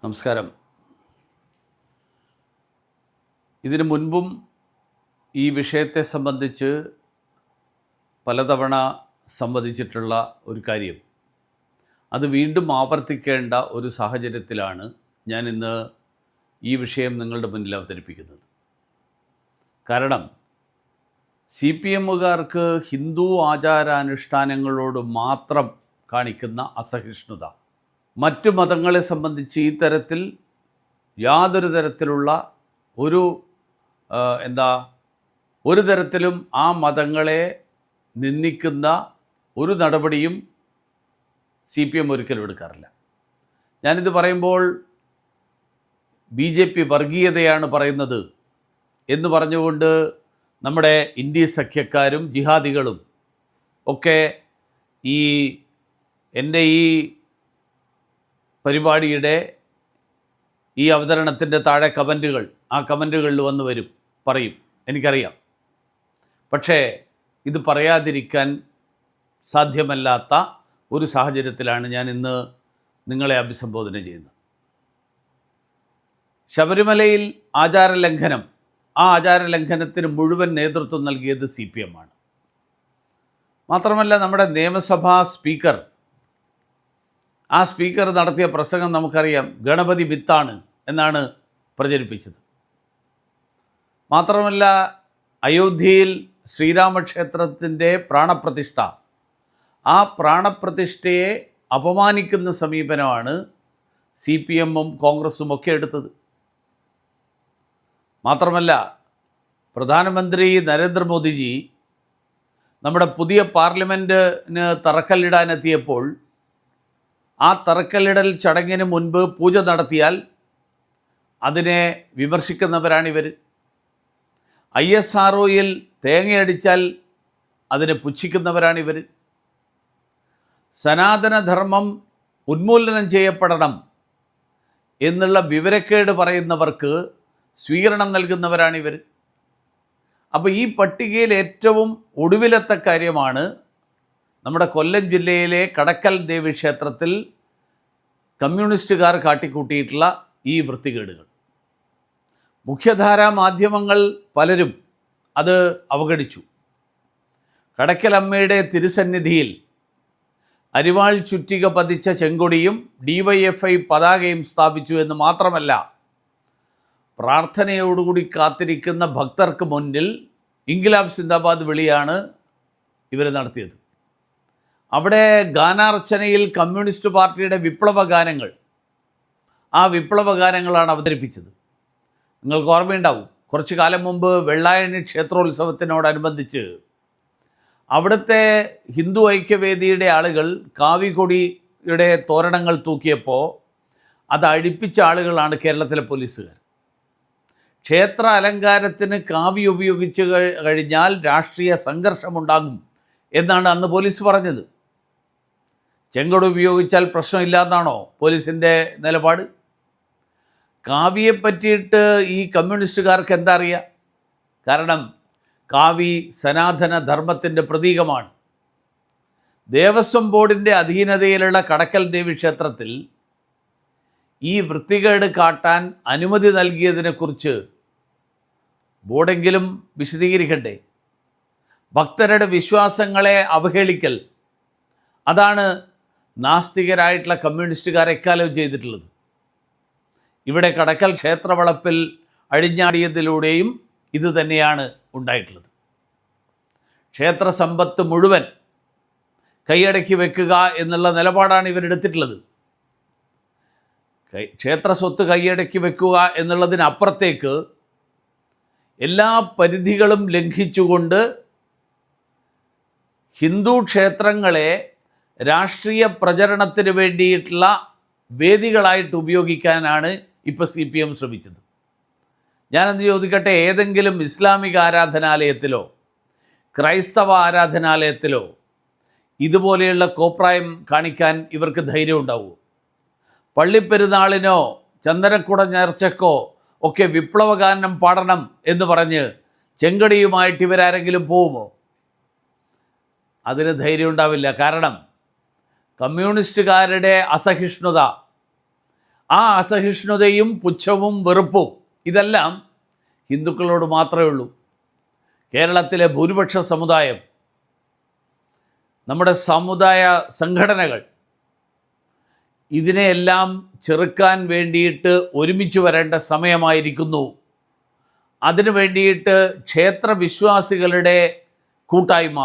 നമസ്കാരം. ഇതിനു മുൻപും ഈ വിഷയത്തെ സംബന്ധിച്ച് പലതവണ സംവദിച്ചിട്ടുള്ള ഒരു കാര്യം, അത് വീണ്ടും ആവർത്തിക്കേണ്ട ഒരു സാഹചര്യത്തിലാണ് ഞാൻ ഇന്ന് ഈ വിഷയം നിങ്ങളുടെ മുന്നിൽ അവതരിപ്പിക്കുന്നത്. കാരണം CPMകാർക്ക് ഹിന്ദു ആചാരാനുഷ്ഠാനങ്ങളോട് മാത്രം കാണിക്കുന്ന അസഹിഷ്ണുത മറ്റു മതങ്ങളെ സംബന്ധിച്ച് ഈ തരത്തിൽ യാതൊരു തരത്തിലുള്ള ഒരു തരത്തിലും ആ മതങ്ങളെ നിന്ദിക്കുന്ന ഒരു നടപടിയും CPM ഒരിക്കലും എടുക്കാറില്ല. ഞാനിത് പറയുമ്പോൾ BJP വർഗീയതയാണ് പറയുന്നത് എന്ന് പറഞ്ഞുകൊണ്ട് നമ്മുടെ ഇന്ത്യ സഖ്യക്കാരും ജിഹാദികളും ഒക്കെ എൻ്റെ ഈ പരിപാടിയുടെ ഈ അവതരണത്തിൻ്റെ താഴെ ആ കമൻറ്റുകളിൽ വന്ന് പറയും, എനിക്കറിയാം. പക്ഷേ ഇത് പറയാതിരിക്കാൻ സാധ്യമല്ലാത്ത ഒരു സാഹചര്യത്തിലാണ് ഞാൻ ഇന്ന് നിങ്ങളെ അഭിസംബോധന ചെയ്യുന്നത്. ശബരിമലയിൽ ആചാരലംഘനം, ആ ആചാരലംഘനത്തിന് മുഴുവൻ നേതൃത്വം നൽകിയത് CPM ആണ്. മാത്രമല്ല നമ്മുടെ നിയമസഭാ സ്പീക്കർ, ആ സ്പീക്കർ നടത്തിയ പ്രസംഗം നമുക്കറിയാം, ഗണപതി മിത്താണ് എന്നാണ് പ്രചരിപ്പിച്ചത്. മാത്രമല്ല അയോധ്യയിൽ ശ്രീരാമക്ഷേത്രത്തിൻ്റെ പ്രാണപ്രതിഷ്ഠ, ആ പ്രാണപ്രതിഷ്ഠയെ അപമാനിക്കുന്ന സമീപനമാണ് CPMും കോൺഗ്രസും ഒക്കെ എടുത്തത്. മാത്രമല്ല പ്രധാനമന്ത്രി നരേന്ദ്രമോദിജി നമ്മുടെ പുതിയ പാർലമെൻറ്റിന് തറക്കല്ലിടാനെത്തിയപ്പോൾ ആ തറക്കല്ലിടൽ ചടങ്ങിന് മുൻപ് പൂജ നടത്തിയാൽ അതിനെ വിമർശിക്കുന്നവരാണിവർ. ISROയിൽ തേങ്ങയടിച്ചാൽ അതിനെ പുച്ഛിക്കുന്നവരാണിവർ. സനാതനധർമ്മം ഉന്മൂലനം ചെയ്യപ്പെടണം എന്നുള്ള വിവരക്കേട് പറയുന്നവർക്ക് സ്വീകരണം നൽകുന്നവരാണിവർ. അപ്പോൾ ഈ പട്ടികയിൽ ഏറ്റവും ഒടുവിലത്തെ കാര്യമാണ് നമ്മുടെ കൊല്ലം ജില്ലയിലെ കടക്കൽ ദേവി ക്ഷേത്രത്തിൽ കമ്മ്യൂണിസ്റ്റുകാർ കാട്ടിക്കൂട്ടിയിട്ടുള്ള ഈ വൃത്തികേടുകൾ. മുഖ്യധാരാ മാധ്യമങ്ങൾ പലരും അത് അവഗണിച്ചു. കടക്കലമ്മയുടെ തിരുസന്നിധിയിൽ അരിവാൾ ചുറ്റിക പതിച്ച ചെങ്കൊടിയും DYFI പതാകയും സ്ഥാപിച്ചു എന്ന് മാത്രമല്ല, പ്രാർത്ഥനയോടുകൂടി കാത്തിരിക്കുന്ന ഭക്തർക്ക് മുന്നിൽ ഇൻക്ലാബ് സിന്ദാബാദ് വിളിയാണ് ഇവർ നടത്തിയത്. അവിടെ ഗാനാർച്ചനയിൽ കമ്മ്യൂണിസ്റ്റ് പാർട്ടിയുടെ വിപ്ലവ ഗാനങ്ങൾ, ആ വിപ്ലവ ഗാനങ്ങളാണ് അവതരിപ്പിച്ചത്. നിങ്ങൾക്ക് ഓർമ്മയുണ്ടാവും, കുറച്ചു കാലം മുമ്പ് വെള്ളായണി ക്ഷേത്രോത്സവത്തിനോടനുബന്ധിച്ച് അവിടുത്തെ ഹിന്ദു ഐക്യവേദിയുടെ ആളുകൾ കാവിക്കൊടിയുടെ തോരണങ്ങൾ തൂക്കിയപ്പോൾ അത് അഴിപ്പിച്ച ആളുകളാണ് കേരളത്തിലെ പോലീസുകാർ. ക്ഷേത്ര അലങ്കാരത്തിന് കാവി ഉപയോഗിച്ച് കഴിഞ്ഞാൽ രാഷ്ട്രീയ സംഘർഷമുണ്ടാകും എന്നാണ് അന്ന് പോലീസ് പറഞ്ഞത്. ചെങ്കൊടി ഉപയോഗിച്ചാൽ പ്രശ്നമില്ലാന്നാണോ പോലീസിൻ്റെ നിലപാട്? കാവിയെ പറ്റിയിട്ട് ഈ കമ്മ്യൂണിസ്റ്റുകാർക്ക് എന്താ അറിയുക? കാരണം കാവി സനാതന ധർമ്മത്തിൻ്റെ പ്രതീകമാണ്. ദേവസ്വം ബോർഡിൻ്റെ അധീനതയിലുള്ള കടക്കൽ ദേവി ക്ഷേത്രത്തിൽ ഈ വൃത്തികേട് കാട്ടാൻ അനുമതി നൽകിയതിനെക്കുറിച്ച് ബോർഡെങ്കിലും വിശദീകരിക്കട്ടെ. ഭക്തരുടെ വിശ്വാസങ്ങളെ അവഹേളിക്കൽ, അതാണ് നാസ്തികരായിട്ടുള്ള കമ്മ്യൂണിസ്റ്റുകാർ എക്കാലം ചെയ്തിട്ടുള്ളത്. ഇവിടെ കടക്കൽ ക്ഷേത്രവളപ്പിൽ അഴിഞ്ഞാടിയതിലൂടെയും ഇത് തന്നെയാണ് ഉണ്ടായിട്ടുള്ളത്. ക്ഷേത്ര സമ്പത്ത് മുഴുവൻ കൈയടക്കി വെക്കുക എന്നുള്ള നിലപാടാണ് ഇവരെടുത്തിട്ടുള്ളത്. ക്ഷേത്ര സ്വത്ത് കൈയടക്കി വെക്കുക എന്നുള്ളതിനപ്പുറത്തേക്ക് എല്ലാ പരിധികളും ലംഘിച്ചുകൊണ്ട് ഹിന്ദു ക്ഷേത്രങ്ങളെ രാഷ്ട്രീയ പ്രചരണത്തിന് വേണ്ടിയിട്ടുള്ള വേദികളായിട്ട് ഉപയോഗിക്കാനാണ് ഇപ്പോൾ CPM ശ്രമിച്ചത്. ഞാനെന്ന് ചോദിക്കട്ടെ, ഏതെങ്കിലും ഇസ്ലാമിക ആരാധനാലയത്തിലോ ക്രൈസ്തവ ആരാധനാലയത്തിലോ ഇതുപോലെയുള്ള കോപ്രായം കാണിക്കാൻ ഇവർക്ക് ധൈര്യം ഉണ്ടാവുമോ? പള്ളിപ്പെരുന്നാളിനോ ചന്ദനക്കുട നേർച്ചക്കോ ഒക്കെ വിപ്ലവഗാനം പാടണം എന്ന് പറഞ്ഞ് ചെങ്കടിയുമായിട്ട് ഇവരാരെങ്കിലും പോകുമോ? അതിന് ധൈര്യം ഉണ്ടാവില്ല. കാരണം കമ്മ്യൂണിസ്റ്റുകാരുടെ അസഹിഷ്ണുത, ആ അസഹിഷ്ണുതയും പുച്ഛവും വെറുപ്പും ഇതെല്ലാം ഹിന്ദുക്കളോട് മാത്രമേ ഉള്ളൂ. കേരളത്തിലെ ഭൂരിപക്ഷ സമുദായം, നമ്മുടെ സമുദായ സംഘടനകൾ ഇതിനെയെല്ലാം ചെറുക്കാൻ വേണ്ടിയിട്ട് ഒരുമിച്ച് വരേണ്ട സമയമായിരിക്കുന്നു. അതിനു വേണ്ടിയിട്ട് ക്ഷേത്രവിശ്വാസികളുടെ കൂട്ടായ്മ,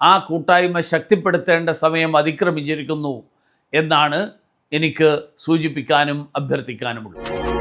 ആ കൂട്ടായ്മ ശക്തിപ്പെടുത്തേണ്ട സമയം അതിക്രമിച്ചിരിക്കുന്നു എന്നാണ് എനിക്ക് സൂചിപ്പിക്കാനും അഭ്യർത്ഥിക്കാനുമുള്ളത്.